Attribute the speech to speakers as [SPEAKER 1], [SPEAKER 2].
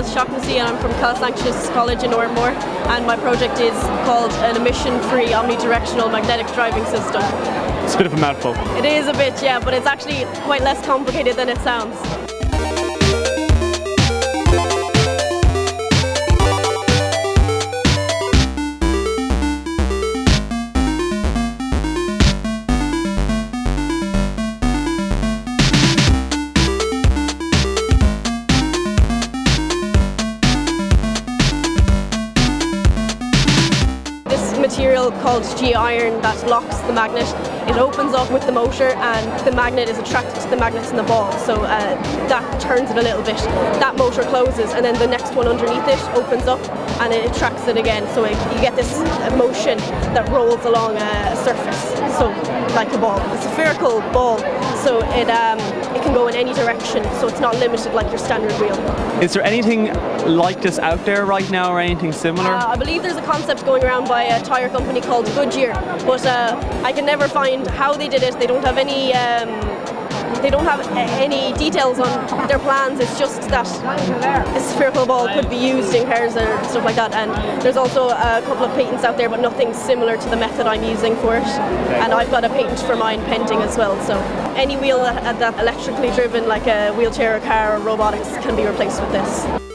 [SPEAKER 1] Alice Shaughnessy and I'm from Calasanctius College in Ormore, and my project is called an emission-free omnidirectional magnetic driving system.
[SPEAKER 2] It's a bit of a mouthful.
[SPEAKER 1] It is a bit, yeah, but it's actually quite less complicated than it sounds. Material called G-iron that locks the magnet. It opens up with the motor and the magnet is attracted to the magnets in the ball, so that turns it a little bit. That motor closes and then the next one underneath it opens up and it attracts it again, so you get this motion that rolls along a surface, so like a ball. It's a spherical ball, so it can go in any direction, so it's not limited like your standard wheel.
[SPEAKER 2] Is there anything like this out there right now or anything similar?
[SPEAKER 1] I believe there's a concept going around by a tyre company called Goodyear, but I can never find how they did it. They don't have any details on their plans. It's just that a spherical ball could be used in cars or stuff like that, and there's also a couple of patents out there but nothing similar to the method I'm using for it, and I've got a patent for mine pending as well, so any wheel that's electrically driven like a wheelchair, a car or robotics can be replaced with this.